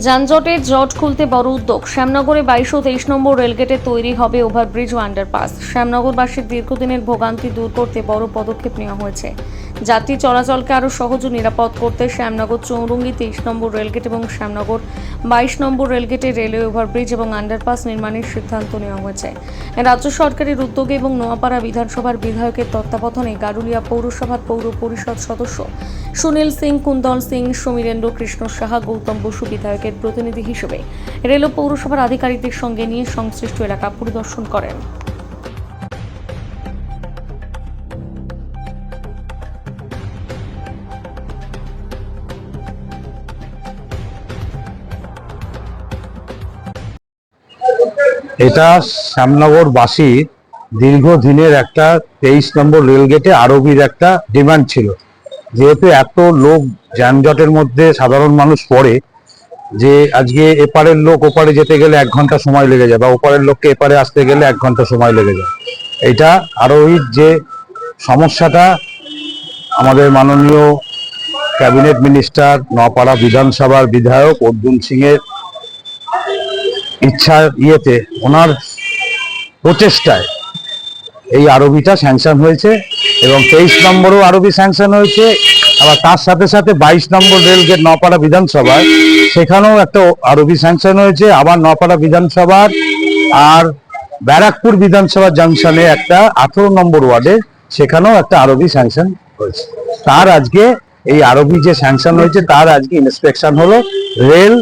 যানজটের জট খুলতে বড় উদ্যোগ। শ্যামনগরে 22 ও 23 নম্বর রেলগেটে তৈরি হবে ওভারব্রিজ ও আন্ডারপাস। শ্যামনগরবাসীর দীর্ঘদিনের ভোগান্তি দূর করতে বড় পদক্ষেপ নেওয়া হয়েছে। যাত্রী চলাচলকে আরও সহজ ও নিরাপদ করতে শ্যামনগর চৌরঙ্গি 23 নম্বর রেলগেট এবং শ্যামনগর 22 নম্বর রেলগেটে রেলওয়ে ওভারব্রিজ এবং আন্ডারপাস নির্মাণের সিদ্ধান্ত নেওয়া হয়েছে। রাজ্য সরকারের উদ্যোগে এবং নোয়াপাড়া বিধানসভার বিধায়কের তত্ত্বাবধানে গারুলিয়া পৌরসভার পৌর পরিষদ সদস্য সুনীল সিং, কুন্দল সিং, সমীরেন্দ্র কৃষ্ণ সাহা, গৌতম বসু বিধায়কের প্রতিনিধি হিসেবে রেল ও পৌরসভার আধিকারিকদের সঙ্গে নিয়ে সংশ্লিষ্ট এলাকা পরিদর্শন করেন। এটা শ্যামনগরবাসী দীর্ঘদিনের একটা 23 নম্বর রেলগেটে আরবির একটা ডিমান্ড ছিল। যেহেতু এত লোক যানজটের মধ্যে সাধারণ মানুষ পড়ে যে আজকে এপারের লোক ওপারে যেতে গেলে 1 ঘন্টা সময় লেগে যায়, বা ওপারের লোককে এপারে আসতে গেলে 1 ঘন্টা সময় লেগে যায়। এটা আরোহীর যে সমস্যাটা আমাদের মাননীয় ক্যাবিনেট মিনিস্টার, নোয়াপাড়া বিধানসভার বিধায়ক অর্জুন সিং এর ইচ্ছার ইয়েতে, ওনার প্রচেষ্টায় এই আরবিটা স্যাংশন হয়েছে এবং 23 নম্বরও আরবি স্যাংশন হয়েছে। আবার তার সাথে সাথে 22 নম্বর রেলগেট নোয়াপাড়া বিধানসভায় সেখানেও একটা আরবি স্যাংশন হয়েছে। আবার নোয়াপাড়া বিধানসভার আর ব্যারাকপুর বিধানসভার জাংশনে একটা 18 নম্বর ওয়ার্ডে সেখানেও একটা আরবি স্যাংশন হয়েছে। তার আজকে এই আরবি যে স্যাংশন হয়েছে তার আজকে ইন্সপেকশন হলো। রেল,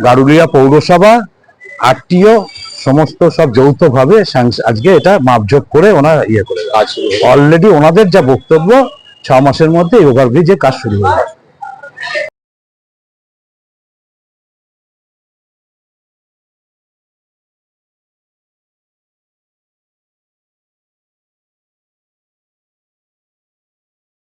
গারুলিয়া পৌরসভা, আরটিও সমস্ত সব যৌথভাবে আজকে এটা মাপজোক করে ওনারা ইয়ে করে অলরেডি ওনাদের যা বক্তব্য 6 মাসের মধ্যে এই ওভারব্রিজের কাজ শুরু হয়ে যাবে।